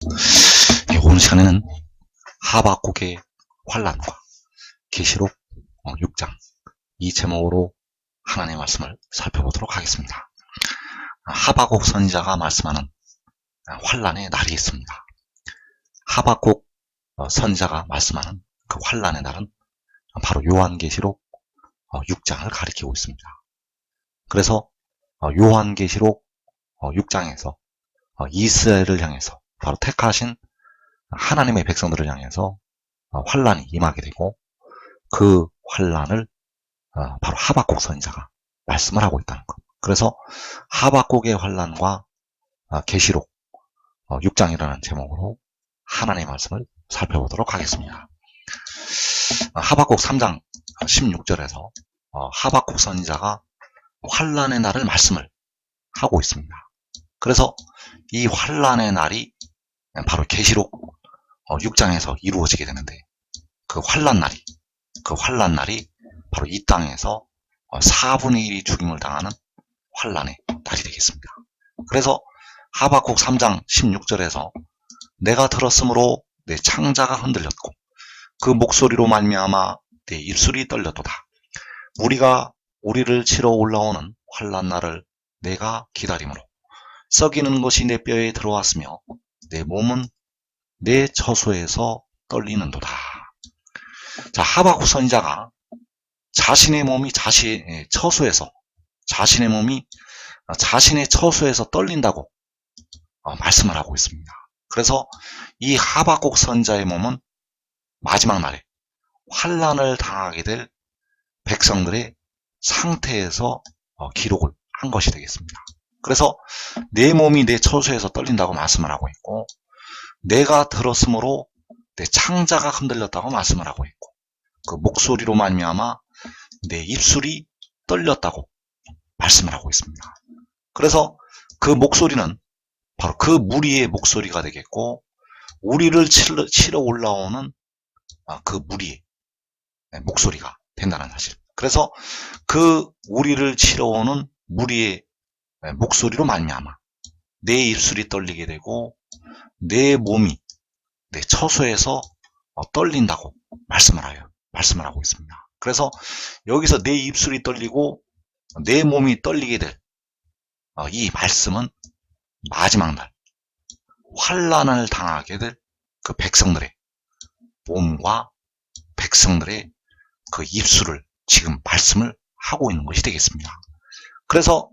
오늘 시간에는 하박국의 환난과 계시록 6장 이 제목으로 하나님의 말씀을 살펴보도록 하겠습니다. 하박국 선지자가 말씀하는 환난의 날이 있습니다. 하박국 선지자가 말씀하는 그 환난의 날은 바로 요한계시록 6장을 가리키고 있습니다. 그래서 요한계시록 6장에서 이스라엘을 향해서 바로 택하신 하나님의 백성들을 향해서 환난이 임하게 되고 그 환난을 바로 하박국 선지자가 말씀을 하고 있다는 것. 그래서 하박국의 환난과 계시록 6장이라는 제목으로 하나님의 말씀을 살펴보도록 하겠습니다. 하박국 3장 16절에서 하박국 선지자가 환난의 날을 말씀을 하고 있습니다. 그래서 이 환난의 날이 바로 계시록 6장에서 이루어지게 되는데 그 환난 날이 바로 이 땅에서 4분의 1이 죽임을 당하는 환난의 날이 되겠습니다. 그래서 하박국 3장 16절에서 내가 들었으므로 내 창자가 흔들렸고 그 목소리로 말미암아 내 입술이 떨렸도다. 무리가 우리를 치러 올라오는 환난 날을 내가 기다림으로 썩이는 것이 내 뼈에 들어왔으며 내 몸은 내 처소에서 떨리는도다. 자, 하박국 선지자가 자신의 몸이 자신의 처소에서 떨린다고 말씀을 하고 있습니다. 그래서 이 하박국 선지자의 몸은 마지막 날에 환난을 당하게 될 백성들의 상태에서 기록을 한 것이 되겠습니다. 그래서 내 몸이 내 처소에서 떨린다고 말씀을 하고 있고 내가 들었으므로 내 창자가 흔들렸다고 말씀을 하고 있고 그 목소리로 말미암아 내 입술이 떨렸다고 말씀을 하고 있습니다. 그래서 그 목소리는 바로 그 무리의 목소리가 되겠고 우리를 치러 올라오는 그 무리의 목소리가 된다는 사실. 그래서 그 우리를 치러 오는 무리의 목소리로 말미암아 내 입술이 떨리게 되고 내 몸이 내 처소에서 떨린다고 말씀을 하고 있습니다. 그래서 여기서 내 입술이 떨리고 내 몸이 떨리게 될 이 말씀은 마지막 날 환난을 당하게 될 그 백성들의 몸과 백성들의 그 입술을 지금 말씀을 하고 있는 것이 되겠습니다. 그래서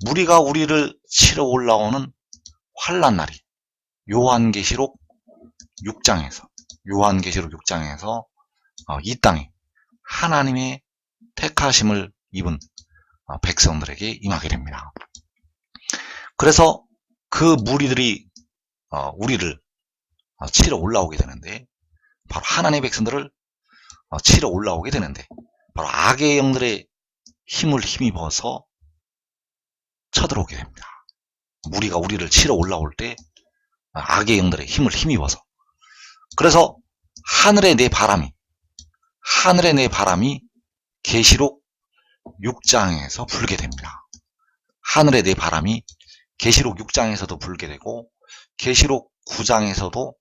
무리가 우리를 치러 올라오는 환난 날이 요한계시록 6장에서 이 땅에 하나님의 택하심을 입은 백성들에게 임하게 됩니다. 그래서 그 무리들이 우리를 치러 올라오게 되는데 바로 하나님의 백성들을 치러 올라오게 되는데 바로 악의 영들의 힘을 힘입어서 쳐들어오게 됩니다. 무리가 우리를 치러 올라올 때 악의 영들의 힘을 힘입어서 그래서 하늘의 내 바람이 계시록 6장에서 불게 됩니다. 하늘의 내 바람이 계시록 6장에서도 불게 되고 계시록 9장에서도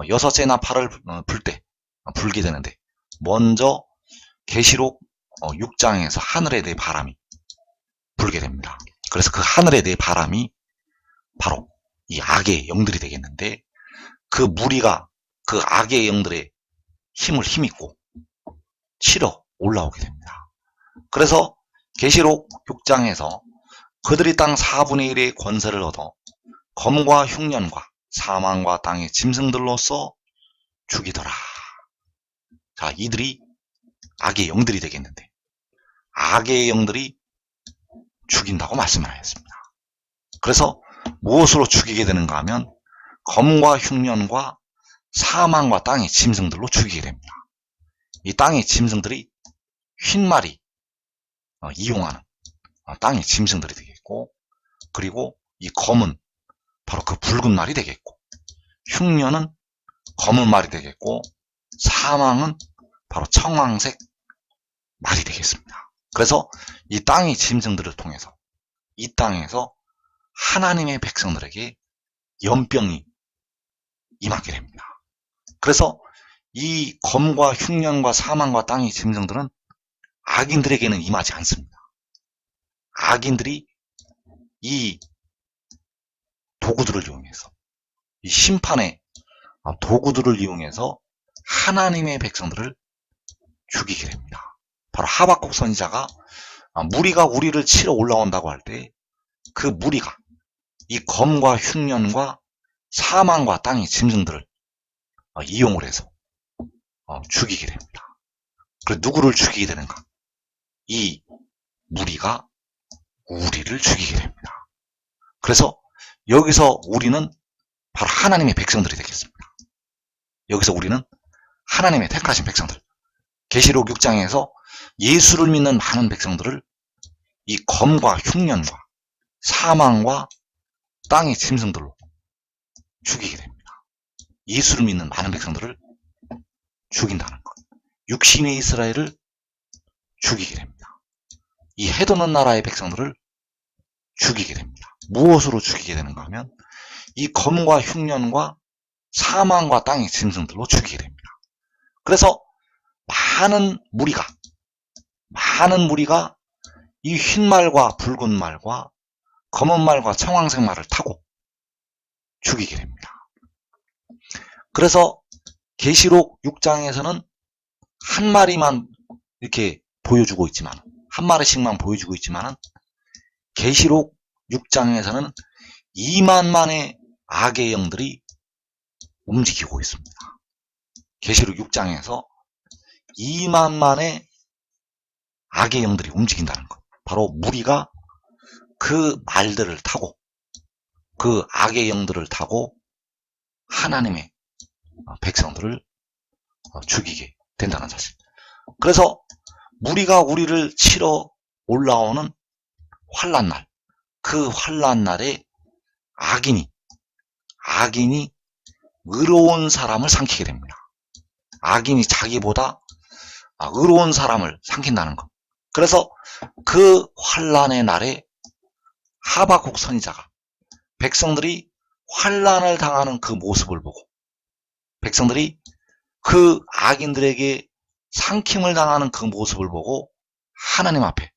여섯째 나팔을 불 때 불게 되는데 먼저 계시록 6장에서 하늘의 내 바람이 불게 됩니다. 그래서 그 하늘의 내 바람이 바로 이 악의 영들이 되겠는데 그 무리가 그 악의 영들의 힘을 힘입고 치러 올라오게 됩니다. 그래서 계시록 6장에서 그들이 땅 4분의 1의 권세를 얻어 검과 흉년과 사망과 땅의 짐승들로서 죽이더라. 자, 이들이 악의 영들이 되겠는데 악의 영들이 죽인다고 말씀을 하였습니다. 그래서 무엇으로 죽이게 되는가 하면 검과 흉년과 사망과 땅의 짐승들로 죽이게 됩니다. 이 땅의 짐승들이 흰말이 이용하는 땅의 짐승들이 되겠고 그리고 이 검은 바로 그 붉은 말이 되겠고 흉년은 검은 말이 되겠고 사망은 바로 청황색 말이 되겠습니다. 그래서 이 땅의 짐승들을 통해서 이 땅에서 하나님의 백성들에게 연병이 임하게 됩니다. 그래서 이 검과 흉년과 사망과 땅의 짐승들은 악인들에게는 임하지 않습니다. 악인들이 이 도구들을 이용해서, 이 심판의 도구들을 이용해서 하나님의 백성들을 죽이게 됩니다. 바로 하박국 선지자가 무리가 우리를 치러 올라온다고 할 때 그 무리가 이 검과 흉년과 사망과 땅의 짐승들을 이용을 해서 죽이게 됩니다. 그래서 누구를 죽이게 되는가? 이 무리가 우리를 죽이게 됩니다. 그래서 여기서 우리는 바로 하나님의 백성들이 되겠습니다. 여기서 우리는 하나님의 택하신 백성들, 계시록 6장에서 예수를 믿는 많은 백성들을 이 검과 흉년과 사망과 땅의 짐승들로 죽이게 됩니다. 예수를 믿는 많은 백성들을 죽인다는 것. 육신의 이스라엘을 죽이게 됩니다. 이 해도는 나라의 백성들을 죽이게 됩니다. 무엇으로 죽이게 되는가 하면 이 검과 흉년과 사망과 땅의 짐승들로 죽이게 됩니다. 그래서 많은 무리가 이 흰 말과 붉은 말과 검은 말과 청황색 말을 타고 죽이게 됩니다. 그래서 계시록 6장에서는 한 마리만 이렇게 보여주고 있지만, 한 마리씩만 보여주고 있지만, 계시록 6장에서는 2만만의 악의 영들이 움직이고 있습니다. 계시록 6장에서 2만만의 악의 영들이 움직인다는 것. 바로 무리가 그 말들을 타고, 그 악의 영들을 타고 하나님의 백성들을 죽이게 된다는 사실. 그래서 무리가 우리를 치러 올라오는 환란날, 그 환란날에 악인이 의로운 사람을 삼키게 됩니다. 악인이 자기보다 의로운 사람을 삼킨다는 것. 그래서 그 환란의 날에 하박국 선지자가 백성들이 환란을 당하는 그 모습을 보고, 백성들이 그 악인들에게 삼킴을 당하는 그 모습을 보고 하나님 앞에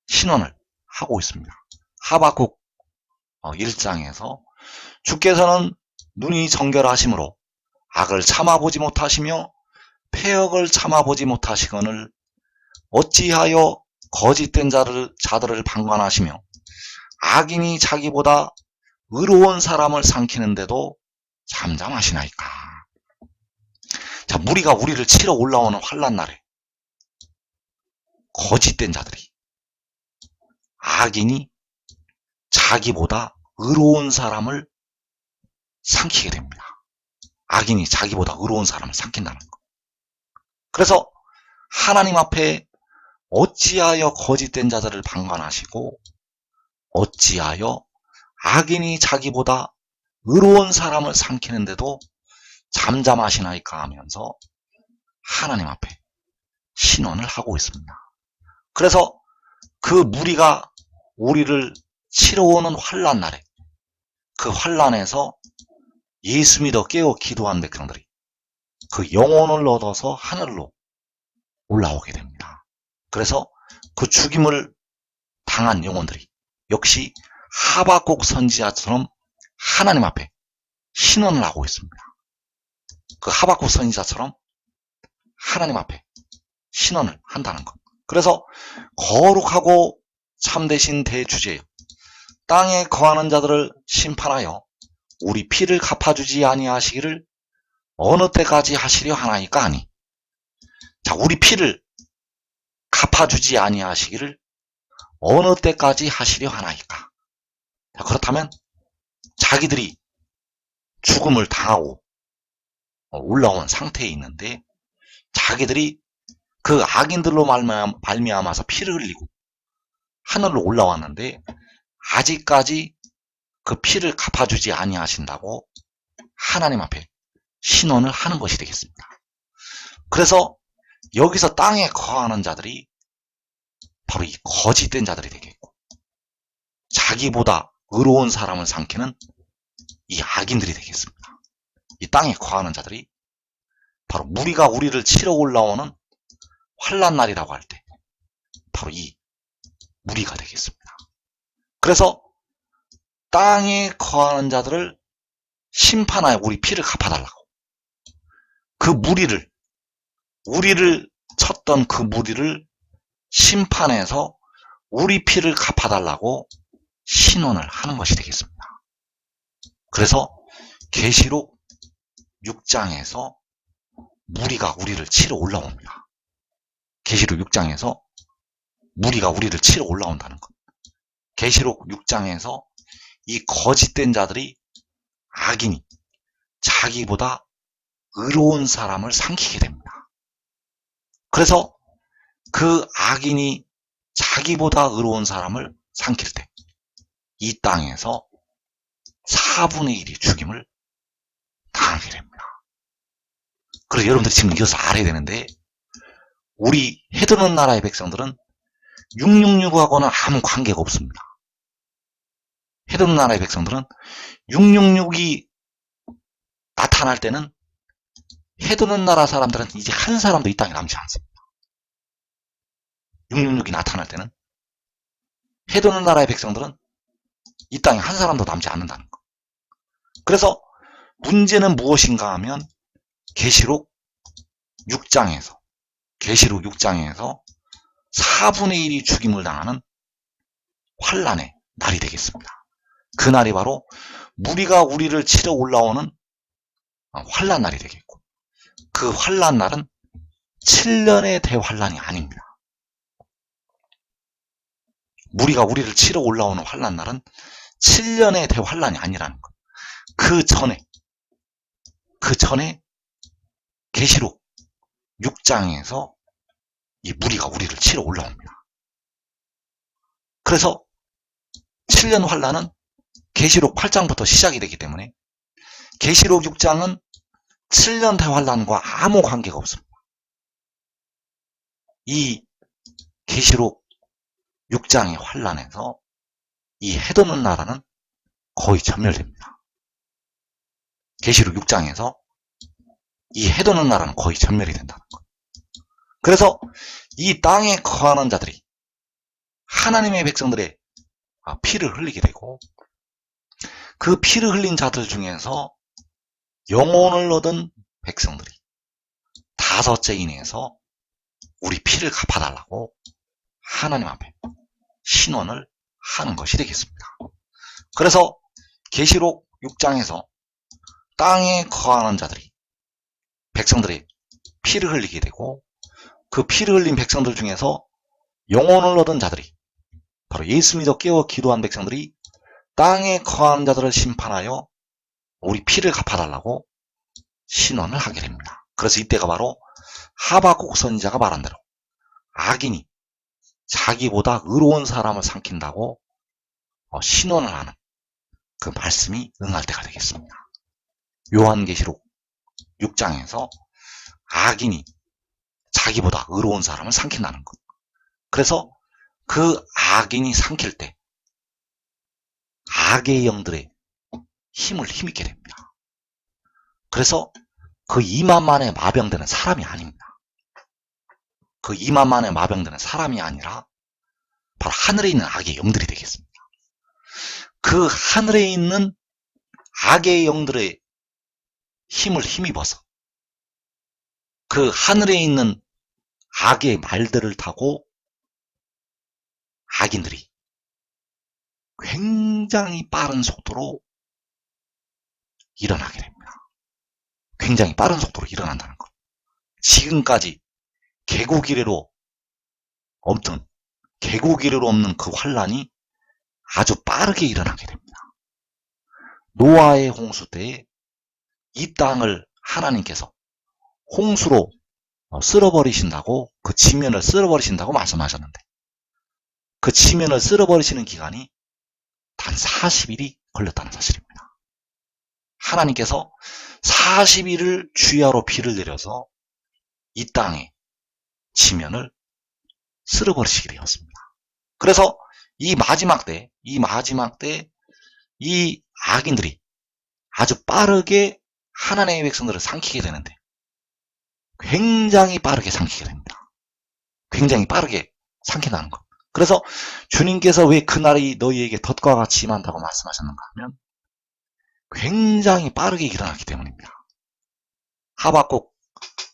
신원을 하고 있습니다. 하박국 1장에서 주께서는 눈이 정결하심으로 악을 참아보지 못하시며 패역을 참아보지 못하시거늘 어찌하여 거짓된 자들을 방관하시며 악인이 자기보다 의로운 사람을 삼키는데도 잠잠하시나이까. 자, 무리가 우리를 치러 올라오는 환란날에 거짓된 자들이, 악인이 자기보다 의로운 사람을 삼키게 됩니다. 악인이 자기보다 의로운 사람을 삼킨다는 것. 그래서 하나님 앞에 어찌하여 거짓된 자들을 방관하시고 어찌하여 악인이 자기보다 의로운 사람을 삼키는데도 잠잠하시나이까 하면서 하나님 앞에 신원을 하고 있습니다. 그래서 그 무리가 우리를 치러 오는 환란날에, 그 환란에서 예수 믿어 깨어 기도한 백성들이 그 영혼을 얻어서 하늘로 올라오게 됩니다. 그래서 그 죽임을 당한 영혼들이 역시 하박국 선지자처럼 하나님 앞에 신원을 하고 있습니다. 그 하박국 선지자처럼 하나님 앞에 신원을 한다는 것. 그래서 거룩하고 참되신 대주제여, 땅에 거하는 자들을 심판하여 우리 피를 갚아주지 아니하시기를 어느 때까지 하시려 하나이까 하니. 자, 우리 피를 갚아주지 아니하시기를 어느 때까지 하시려 하나이까. 자, 그렇다면 자기들이 죽음을 당하고 올라온 상태에 있는데 자기들이 그 악인들로 말미암아서 피를 흘리고 하늘로 올라왔는데 아직까지 그 피를 갚아주지 아니하신다고 하나님 앞에 신원을 하는 것이 되겠습니다. 그래서 여기서 땅에 거하는 자들이 바로 이 거짓된 자들이 되겠고, 자기보다 의로운 사람을 삼키는 이 악인들이 되겠습니다. 이 땅에 거하는 자들이 바로 무리가 우리를 치러 올라오는 환란날이라고 할 때 바로 이 무리가 되겠습니다. 그래서 땅에 거하는 자들을 심판하여 우리 피를 갚아달라고, 그 무리를, 우리를 쳤던 그 무리를 심판해서 우리 피를 갚아달라고 신원을 하는 것이 되겠습니다. 그래서 계시록 6장에서 무리가 우리를 치러 올라옵니다. 계시록 6장에서 무리가 우리를 치러 올라온다는 것. 계시록 6장에서 이 거짓된 자들이, 악인이 자기보다 의로운 사람을 삼키게 됩니다. 그래서 그 악인이 자기보다 의로운 사람을 삼킬 때 이 땅에서 4분의 1이 죽임을 당하게 됩니다. 그래서 여러분들이 지금 이것을 알아야 되는데, 우리 헤드는 나라의 백성들은 666하고는 아무 관계가 없습니다. 헤드는 나라의 백성들은 666이 나타날 때는 헤드는 나라 사람들은 이제 한 사람도 이 땅에 남지 않습니다. 666이 나타날 때는 헤드는 나라의 백성들은 이 땅에 한 사람도 남지 않는다는 것. 그래서 문제는 무엇인가 하면 계시록 6장에서 4분의 1이 죽임을 당하는 환란의 날이 되겠습니다. 그 날이 바로 무리가 우리를 치러 올라오는 환란 날이 되겠고, 그 환란 날은 7년의 대환란이 아닙니다. 무리가 우리를 치러 올라오는 환란 날은 7년의 대환란이 아니라는 것. 그 전에 계시록 6장에서 이 무리가 우리를 치러 올라옵니다. 그래서 7년 환란은 계시록 8장부터 시작이 되기 때문에 계시록 6장은 7년 대환란과 아무 관계가 없습니다. 이 계시록 6장의 환란에서 이 헤드는 나라는 거의 전멸됩니다. 계시록 6장에서 이 헤드는 나라는 거의 전멸이 된다는 것. 그래서 이 땅에 거하는 자들이 하나님의 백성들의 피를 흘리게 되고, 그 피를 흘린 자들 중에서 영혼을 얻은 백성들이 5째 인해서 우리 피를 갚아달라고 하나님 앞에 신원을 하는 것이 되겠습니다. 그래서 계시록 6장에서 땅에 거하는 자들이 백성들의 피를 흘리게 되고, 그 피를 흘린 백성들 중에서 영혼을 얻은 자들이 바로 예수 믿어 깨어 기도한 백성들이 땅에 거하는 자들을 심판하여 우리 피를 갚아달라고 신원을 하게 됩니다. 그래서 이때가 바로 하박국 선지자가 말한 대로 악인이 자기보다 의로운 사람을 삼킨다고 신원을 하는 그 말씀이 응할 때가 되겠습니다. 요한계시록 6장에서 악인이 자기보다 의로운 사람을 삼킨다는 것. 그래서 그 악인이 삼킬 때 악의 영들의 힘을 힘입게 됩니다. 그래서 그 2만만에 마병되는 사람이 아닙니다. 그 2만만에 마병되는 사람이 아니라 바로 하늘에 있는 악의 영들이 되겠습니다. 그 하늘에 있는 악의 영들의 힘을 힘입어서 그 하늘에 있는 악의 말들을 타고 악인들이 굉장히 빠른 속도로 일어나게 됩니다. 굉장히 빠른 속도로 일어난다는 것. 지금까지 계곡 이래로 없는 그 환란이 아주 빠르게 일어나게 됩니다. 노아의 홍수 때에 이 땅을 하나님께서 홍수로 쓸어버리신다고, 그 지면을 쓸어버리신다고 말씀하셨는데, 그 지면을 쓸어버리시는 기간이 단 40일이 걸렸다는 사실입니다. 하나님께서 40일을 주야로 비를 내려서 이 땅의 지면을 쓸어버리시게 되었습니다. 그래서 이 마지막 때 이 악인들이 아주 빠르게 하나님의 백성들을 삼키게 되는데 굉장히 빠르게 삼키게 됩니다. 굉장히 빠르게 삼킨다는 것. 그래서 주님께서 왜 그날이 너희에게 덫과 같이 임한다고 말씀하셨는가 하면 굉장히 빠르게 일어났기 때문입니다. 하박국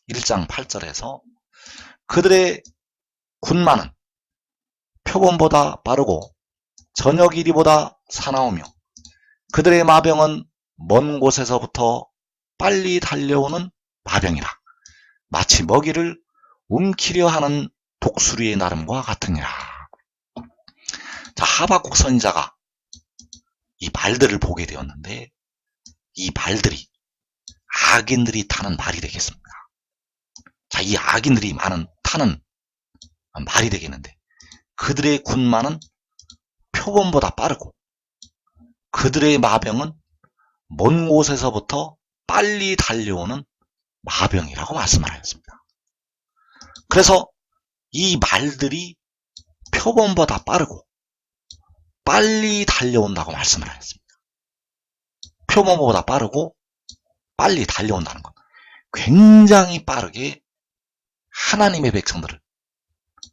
1장 8절에서 그들의 군마는 표범보다 빠르고 저녁 이리보다 사나우며 그들의 마병은 먼 곳에서부터 빨리 달려오는 마병이라 마치 먹이를 움키려 하는 독수리의 나름과 같으니라. 자, 하박국 선지자가 이 말들을 보게 되었는데 이 말들이 악인들이 타는 말이 되겠습니다. 자, 이 악인들이 타는 말이 되겠는데 그들의 군마는 표범보다 빠르고 그들의 마병은 먼 곳에서부터 빨리 달려오는 마병이라고 말씀을 하였습니다. 그래서 이 말들이 표범보다 빠르고 빨리 달려온다고 말씀을 하였습니다. 표범보다 빠르고 빨리 달려온다는 것. 굉장히 빠르게 하나님의 백성들을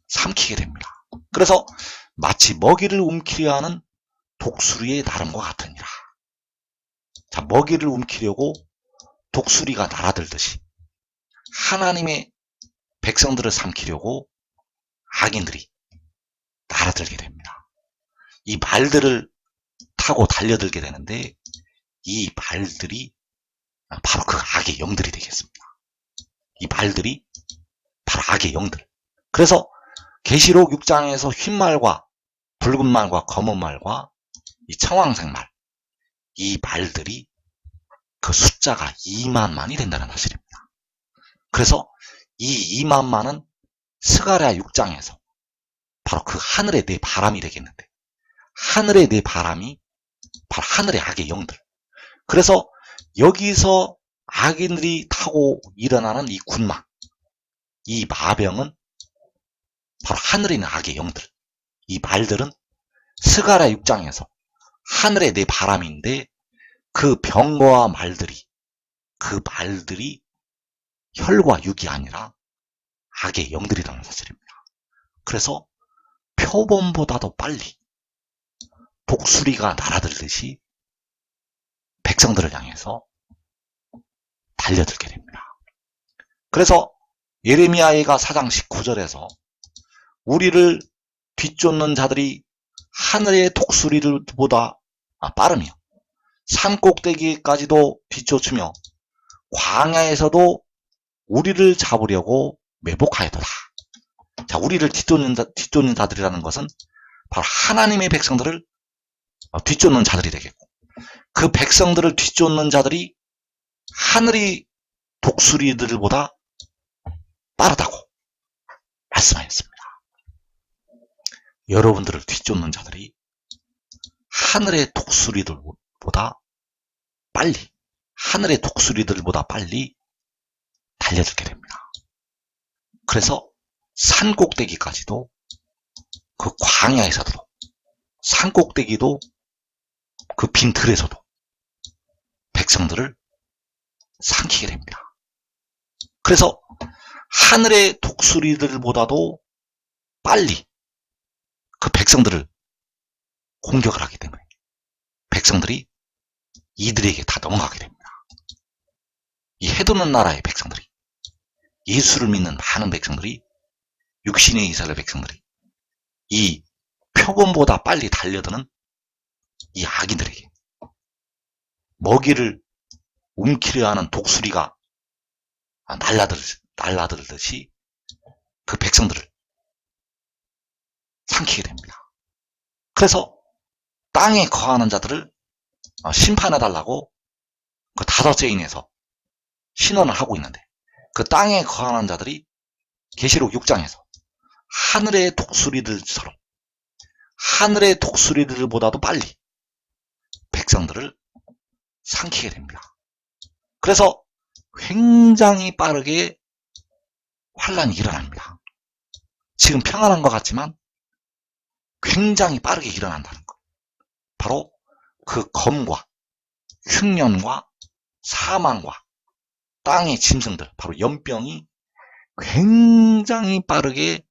삼키게 됩니다. 그래서 마치 먹이를 움키려 하는 독수리의 나름과 같으니라. 자, 먹이를 움키려고 독수리가 날아들듯이 하나님의 백성들을 삼키려고 악인들이 날아들게 됩니다. 이 말들을 타고 달려들게 되는데 이 말들이 바로 그 악의 영들이 되겠습니다. 이 말들이 바로 악의 영들. 그래서 계시록 6장에서 흰 말과 붉은 말과 검은 말과 이 청황색 말, 이 말들이 그 숫자가 2만만이 된다는 사실입니다. 그래서 이 2만만은 스가랴 6장에서 바로 그 하늘의 네 바람이 되겠는데 하늘의 네 바람이 바로 하늘의 악의 영들. 그래서 여기서 악인들이 타고 일어나는 이 군마, 이 마병은 바로 하늘에 있는 악의 영들. 이 말들은 스가랴 6장에서 하늘의 네 바람인데 그 병거와 말들이 그 말들이 혈과 육이 아니라 악의 영들이라는 사실입니다. 그래서 표범보다도 빨리 독수리가 날아들듯이 백성들을 향해서 달려들게 됩니다. 그래서 예레미야가 4장 19절에서 우리를 뒤쫓는 자들이 하늘의 독수리들보다 빠르며 산 꼭대기까지도 뒤쫓으며 광야에서도 우리를 잡으려고 매복하였도다. 자, 우리를 뒤쫓는 자들이라는 것은 바로 하나님의 백성들을 뒤쫓는 자들이 되겠고 그 백성들을 뒤쫓는 자들이 하늘이 독수리들보다 빠르다고 말씀하였습니다. 여러분들을 뒤쫓는 자들이 하늘의 독수리들보다 빨리 달려들게 됩니다. 그래서 산 꼭대기까지도 그 광야에서도 산 꼭대기도 그 빈 들에서도 백성들을 삼키게 됩니다. 그래서 하늘의 독수리들보다도 빨리 그 백성들을 공격을 하기 때문에 백성들이 이들에게 다 넘어가게 됩니다. 이 해도는 나라의 백성들이 예수를 믿는 많은 백성들이 육신의 이스라엘 백성들이 이 표범보다 빨리 달려드는 이 악인들에게 먹이를 움키려 하는 독수리가 날라들듯이 그 백성들을 삼키게 됩니다. 그래서 땅에 거하는 자들을 심판해달라고 그 5죄인에서 신원을 하고 있는데 그 땅에 거하는 자들이 계시록 6장에서 하늘의 독수리들처럼 하늘의 독수리들보다도 빨리 백성들을 삼키게 됩니다. 그래서 굉장히 빠르게 환란이 일어납니다. 지금 평안한 것 같지만 굉장히 빠르게 일어난다는 것. 바로 그 검과 흉년과 사망과 땅의 짐승들, 바로 연병이 굉장히 빠르게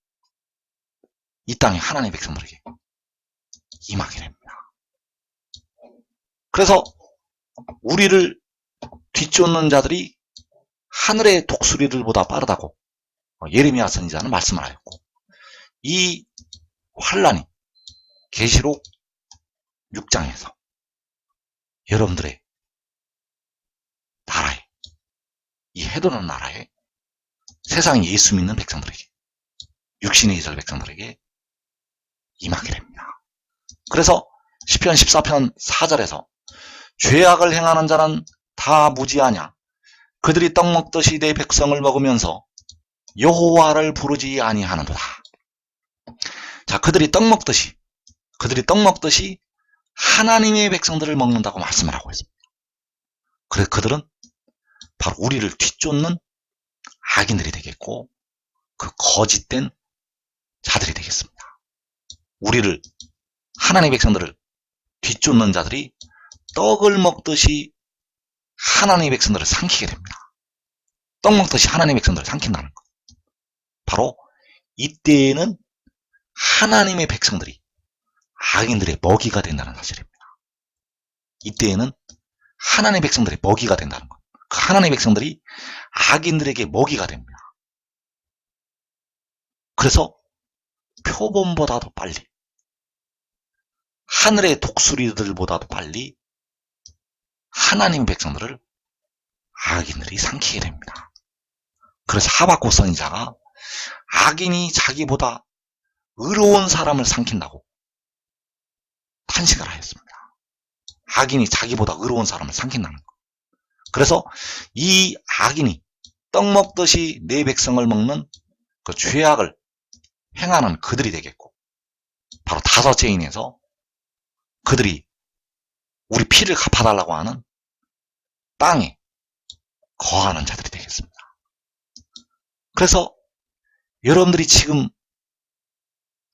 이 땅에 하나님의 백성들에게 임하게 됩니다. 그래서 우리를 뒤쫓는 자들이 하늘의 독수리들보다 빠르다고 예레미야 선지자는 말씀을 하였고, 이 환란이 계시록 6장에서 여러분들의 나라에, 이 해도는 나라에, 세상에 예수 믿는 백성들에게, 육신의 이스라엘 백성들에게 임하게 됩니다. 그래서 시편 14편 4절에서 죄악을 행하는 자는 다 무지하냐, 그들이 떡 먹듯이 내 백성을 먹으면서 여호와를 부르지 아니하는도다. 자, 그들이 떡 먹듯이 하나님의 백성들을 먹는다고 말씀을 하고 있습니다. 그래서 그들은 바로 우리를 뒤쫓는 악인들이 되겠고, 그 거짓된 자들이 되겠습니다. 우리를, 하나님의 백성들을 뒤쫓는 자들이 떡을 먹듯이 하나님의 백성들을 삼키게 됩니다. 떡 먹듯이 하나님의 백성들을 삼킨다는 것. 바로 이때에는 하나님의 백성들이 악인들의 먹이가 된다는 사실입니다. 이때에는 하나님의 백성들의 먹이가 된다는 것. 그 하나님의 백성들이 악인들에게 먹이가 됩니다. 그래서 표범보다도 빨리, 하늘의 독수리들보다도 빨리 하나님의 백성들을 악인들이 삼키게 됩니다. 그래서 하박국 선지자가 악인이 자기보다 의로운 사람을 삼킨다고 탄식을 하였습니다. 악인이 자기보다 의로운 사람을 삼킨다는 것. 그래서 이 악인이 떡 먹듯이 내 백성을 먹는 그 죄악을 행하는 그들이 되겠고, 바로 다섯 죄인에서 그들이 우리 피를 갚아달라고 하는 땅에 거하는 자들이 되겠습니다. 그래서 여러분들이 지금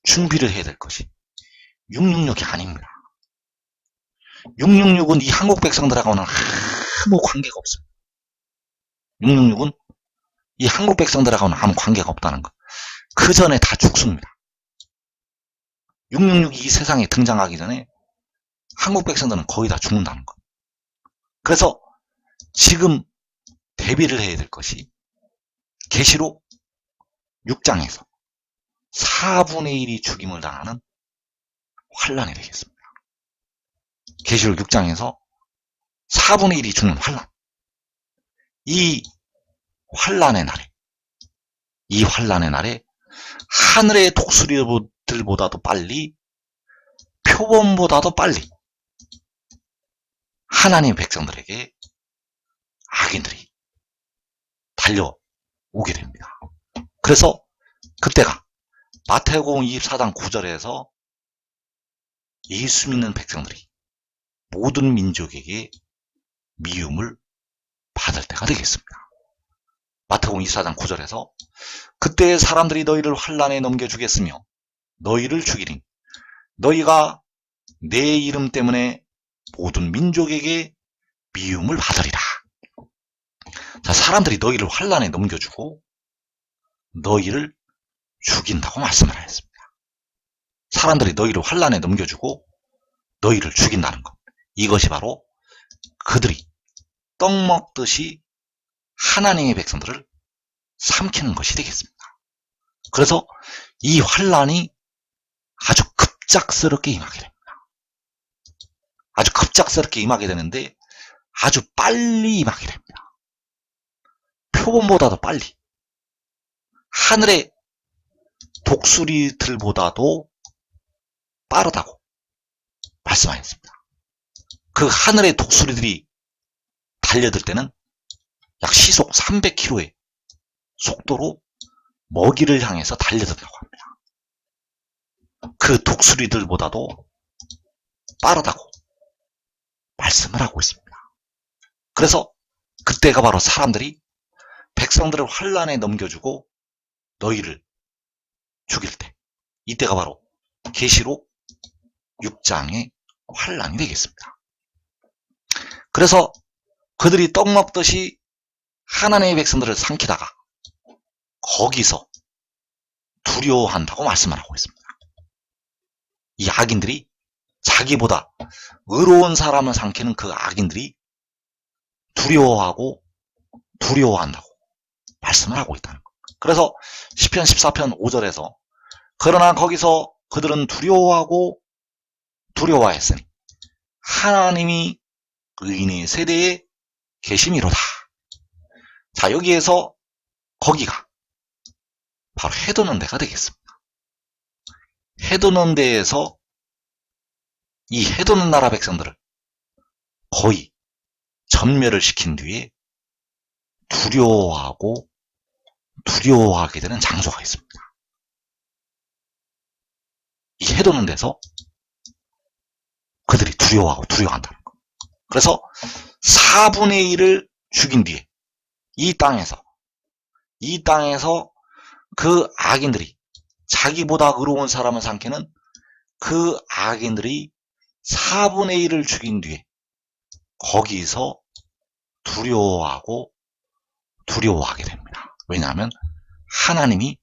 준비를 해야 될 것이 666이 아닙니다. 666은 이 한국 백성들하고는 아무 관계가 없습니다. 666은 이 한국 백성들하고는 아무 관계가 없다는 것. 그 전에 다 죽습니다. 666이 이 세상에 등장하기 전에 한국 백성들은 거의 다 죽는다는 것. 그래서 지금 대비를 해야 될 것이 계시록 6장에서 4분의 1이 죽임을 당하는 환란이 되겠습니다. 계시록 6장에서 4분의 1이 죽는 환란. 이 환란의 날에 하늘의 독수리들보다도 빨리, 표범보다도 빨리 하나님의 백성들에게 악인들이 달려오게 됩니다. 그래서 그때가 마태복음 24장 9절에서 예수 믿는 백성들이 모든 민족에게 미움을 받을 때가 되겠습니다. 마태복음 24장 9절에서 그때 사람들이 너희를 환란에 넘겨주겠으며 너희를 죽이리니 너희가 내 이름 때문에 모든 민족에게 미움을 받으리라. 자, 사람들이 너희를 환란에 넘겨주고 너희를 죽인다고 말씀을 하였습니다. 사람들이 너희를 환란에 넘겨주고 너희를 죽인다는 것. 이것이 바로 그들이 떡 먹듯이 하나님의 백성들을 삼키는 것이 되겠습니다. 그래서 이 환란이 아주 급작스럽게 임하게 됩니다. 아주 급작스럽게 임하게 되는데 아주 빨리 임하게 됩니다. 표범보다도 빨리, 하늘의 독수리들보다도 빠르다고 말씀하셨습니다. 그 하늘의 독수리들이 달려들 때는 약 시속 300km의 속도로 먹이를 향해서 달려든다고 합니다. 그 독수리들보다도 빠르다고 말씀을 하고 있습니다. 그래서 그때가 바로 사람들이 백성들을 환란에 넘겨주고 너희를 죽일 때, 이때가 바로 계시록 6장의 환란이 되겠습니다. 그래서 그들이 떡 먹듯이 하나님의 백성들을 삼키다가 거기서 두려워한다고 말씀을 하고 있습니다. 이 악인들이 자기보다 의로운 사람을 삼키는 그 악인들이 두려워한다고 말씀을 하고 있다는 것. 그래서 시편 14편 5절에서 그러나 거기서 그들은 두려워하였으니 하나님이 의인의 세대에 계심이로다. 자, 여기에서 거기가 바로 해도는 데가 되겠습니다. 해도는 데에서 이 해도는 나라 백성들을 거의 전멸을 시킨 뒤에 두려워하게 되는 장소가 있습니다. 이 해도는 데서 그들이 두려워한다는 것. 그래서 4분의 1을 죽인 뒤에 이 땅에서 그 악인들이 자기보다 의로운 사람을 삼키는 그 악인들이 4분의 1을 죽인 뒤에 거기서 두려워하게 됩니다. 왜냐하면 하나님이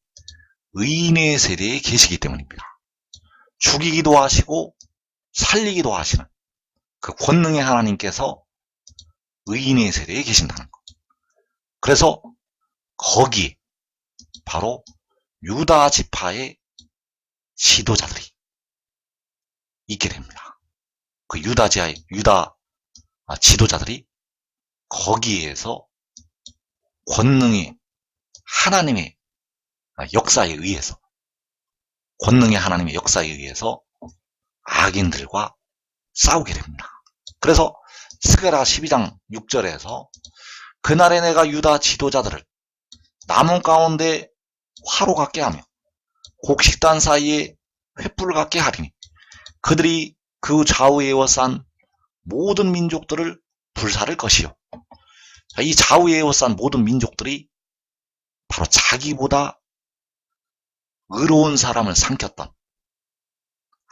의인의 세대에 계시기 때문입니다. 죽이기도 하시고 살리기도 하시는 그 권능의 하나님께서 의인의 세대에 계신다는 것. 그래서 거기에 바로 유다 지파의 지도자들이 있게 됩니다. 그 유다 지도자들이 거기에서 권능의 하나님의 역사에 의해서 악인들과 싸우게 됩니다. 그래서 스가랴 12장 6절에서 그날에 내가 유다 지도자들을 나무 가운데 화로 같게 하며 곡식단 사이에 횃불 같게 하리니 그들이 그 좌우에 에워싼 모든 민족들을 불사를 것이요. 이 좌우에 에워싼 모든 민족들이 바로 자기보다 의로운 사람을 삼켰던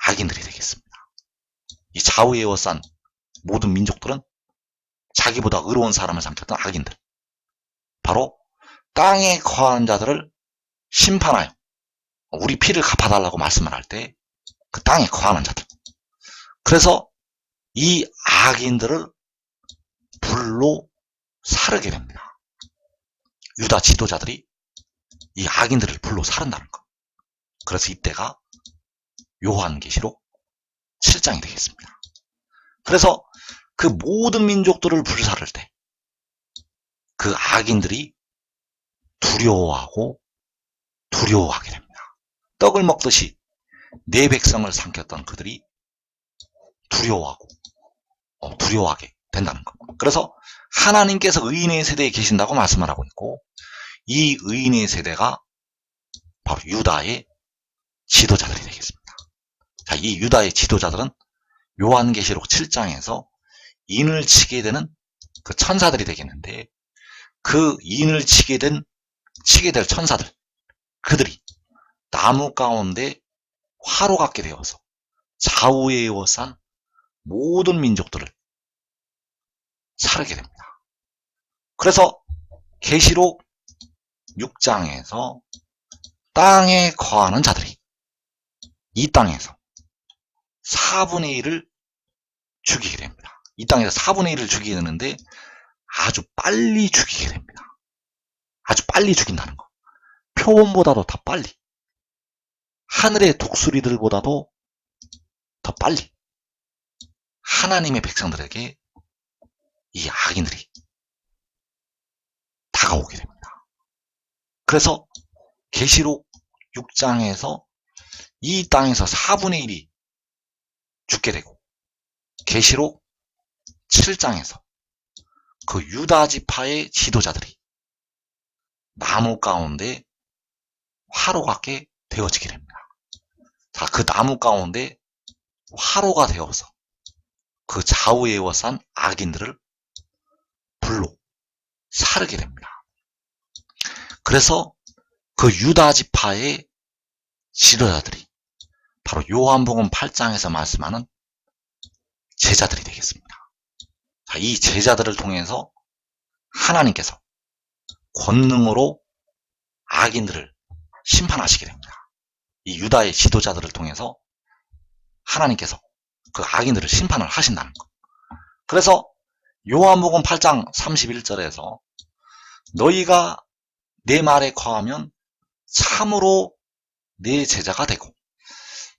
악인들이 되겠습니다. 이 좌우에 에워싼 모든 민족들은 자기보다 의로운 사람을 삼켰던 악인들, 바로 땅에 거하는 자들을 심판하여 우리 피를 갚아달라고 말씀을 할 때 그 땅에 거하는 자들, 그래서 이 악인들을 불로 사르게 됩니다. 유다 지도자들이 이 악인들을 불로 사른다는 것. 그래서 이때가 요한계시록 7장이 되겠습니다. 그래서 그 모든 민족들을 불사를 때 그 악인들이 두려워하게 됩니다. 떡을 먹듯이 내 백성을 삼켰던 그들이 두려워하게 된다는 것. 그래서 하나님께서 의인의 세대에 계신다고 말씀을 하고 있고, 이 의인의 세대가 바로 유다의 지도자들이 되겠습니다. 자, 이 유다의 지도자들은 요한계시록 7장에서 인을 치게 되는 그 천사들이 되겠는데, 그 인을 치게 될 천사들, 그들이 나무 가운데 화로 같게 되어서 좌우에 에워싼 모든 민족들을 사르게 됩니다. 그래서 계시록 6장에서 땅에 거하는 자들이 이 땅에서 4분의 1을 죽이게 됩니다. 이 땅에서 4분의 1을 죽이게 되는데 아주 빨리 죽이게 됩니다. 아주 빨리 죽인다는 거. 표범보다도 더 빨리. 하늘의 독수리들보다도 더 빨리. 하나님의 백성들에게 이 악인들이 다가오게 됩니다. 그래서 계시록 6장에서 이 땅에서 4분의 1이 죽게 되고, 계시록 7장에서 그 유다 지파의 지도자들이 나무 가운데 화로 같게 되어지게 됩니다. 자, 그 나무 가운데 화로가 되어서 그 좌우에 에워싼 악인들을 불로 사르게 됩니다. 그래서 그 유다 지파의 지도자들이 바로 요한복음 8장에서 말씀하는 제자들이 되겠습니다. 자, 이 제자들을 통해서 하나님께서 권능으로 악인들을 심판하시게 됩니다. 이 유다의 지도자들을 통해서 하나님께서 그 악인들을 심판을 하신다는 것. 그래서 요한복음 8장 31절에서 너희가 내 말에 거하면 참으로 내 제자가 되고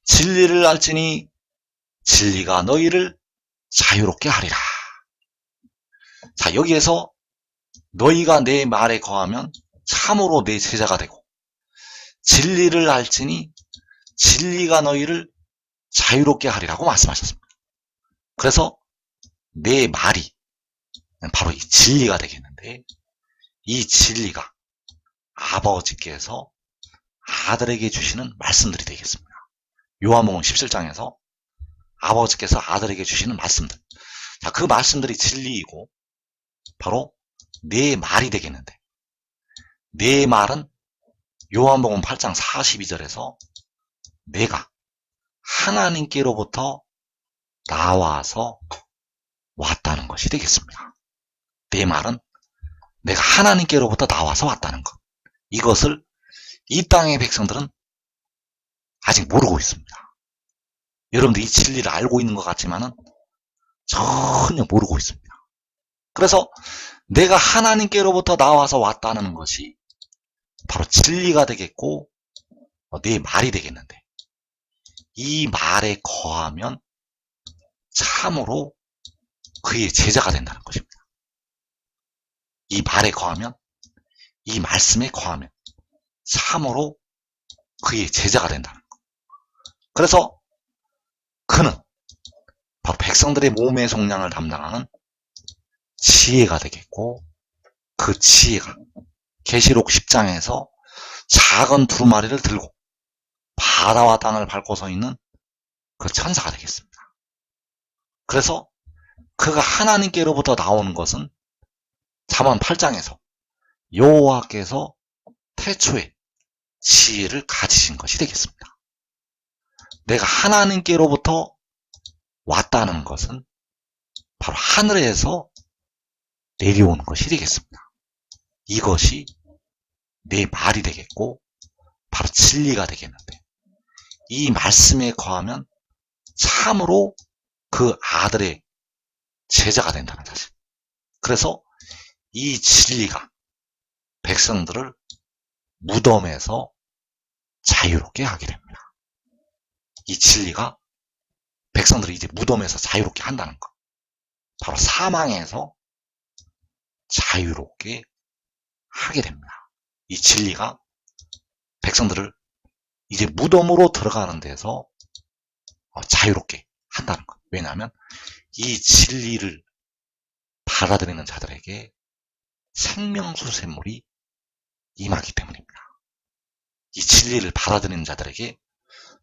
진리를 알지니 진리가 너희를 자유롭게 하리라. 자, 여기에서 너희가 내 말에 거하면 참으로 내 제자가 되고 진리를 알지니 진리가 너희를 자유롭게 하리라고 말씀하셨습니다. 그래서 내 말이 바로 이 진리가 되겠는데 이 진리가 아버지께서 아들에게 주시는 말씀들이 되겠습니다. 요한복음 17장에서 아버지께서 아들에게 주시는 말씀들. 자, 그 말씀들이 진리이고 바로 내 말이 되겠는데 내 말은 요한복음 8장 42절에서 내가 하나님께로부터 나와서 왔다는 것이 되겠습니다. 내 말은 내가 하나님께로부터 나와서 왔다는 것. 이것을 이 땅의 백성들은 아직 모르고 있습니다. 여러분들 이 진리를 알고 있는 것 같지만은 전혀 모르고 있습니다. 그래서 내가 하나님께로부터 나와서 왔다는 것이 바로 진리가 되겠고 내 말이 되겠는데 이 말에 거하면 참으로 그의 제자가 된다는 것입니다. 이 말에 거하면 이 말씀에 거하면 참으로 그의 제자가 된다는 것. 그래서 그는 바로 백성들의 몸의 속량을 담당하는 지혜가 되겠고 그 지혜가 계시록 10장에서 작은 두루마리를 들고 바다와 땅을 밟고 서 있는 그 천사가 되겠습니다. 그래서 그가 하나님께로부터 나오는 것은 잠언 8장에서 여호와께서 태초에 지혜를 가지신 것이 되겠습니다. 내가 하나님께로부터 왔다는 것은 바로 하늘에서 내려오는 것이 되겠습니다. 이것이 내 말이 되겠고 바로 진리가 되겠는데 이 말씀에 거하면 참으로 그 아들의 제자가 된다는 사실. 그래서 이 진리가 백성들을 무덤에서 자유롭게 하게 됩니다. 이 진리가 백성들을 이제 무덤에서 자유롭게 한다는 것. 바로 사망에서 자유롭게 하게 됩니다. 이 진리가 백성들을 이제 무덤으로 들어가는 데서 자유롭게 한다는 것. 왜냐하면 이 진리를 받아들이는 자들에게 생명수 샘물이 임하기 때문입니다. 이 진리를 받아들이는 자들에게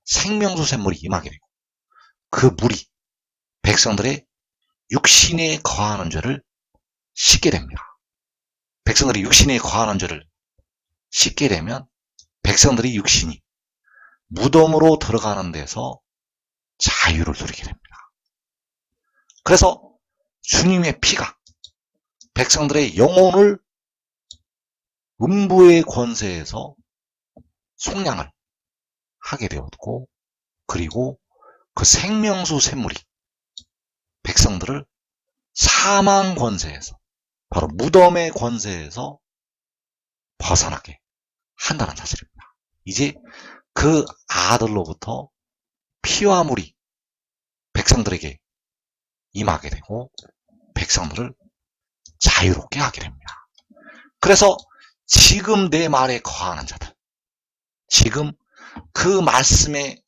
생명수 샘물이 임하게 되고 그 물이 백성들의 육신에 거하는 죄를 씻게 됩니다. 백성들이 육신에 거하는 죄를 씻게 되면 백성들이 육신이 무덤으로 들어가는 데서 자유를 누리게 됩니다. 그래서 주님의 피가 백성들의 영혼을 음부의 권세에서 속량을 하게 되었고 그리고 그 생명수 샘물이 백성들을 사망 권세에서 바로 무덤의 권세에서 벗어나게 한다는 사실입니다. 이제 그 아들로부터 피와 물이 백성들에게 임하게 되고 백성들을 자유롭게 하게 됩니다. 그래서 지금 내 말에 거하는 자들, 지금 그 말씀에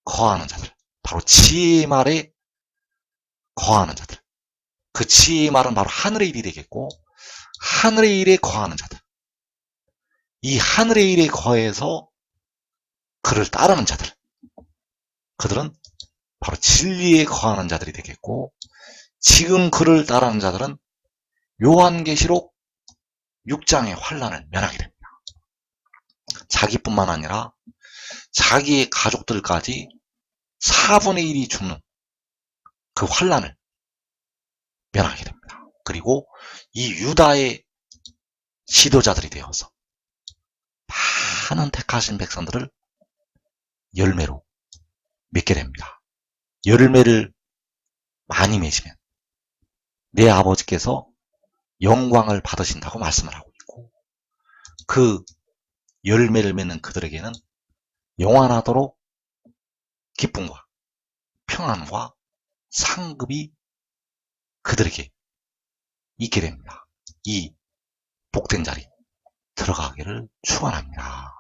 거하는 자들, 바로 지혜의 말에 거하는 자들, 그 지혜의 말은 바로 하늘의 일이 되겠고 하늘의 일에 거하는 자들, 이 하늘의 일에 거해서 그를 따르는 자들, 그들은 바로 진리에 거하는 자들이 되겠고 지금 그를 따르는 자들은 요한계시록 6장의 환난을 면하게 됩니다. 자기뿐만 아니라 자기의 가족들까지 4분의 1이 죽는 그 환난을 면하게 됩니다. 그리고 이 유다의 지도자들이 되어서 많은 택하신 백성들을 열매로 맺게 됩니다. 열매를 많이 맺으면 내 아버지께서 영광을 받으신다고 말씀을 하고 있고, 그 열매를 맺는 그들에게는 영원하도록 기쁨과 평안과 상급이 그들에게 있게 됩니다. 이 복된 자리 들어가기를 축원합니다.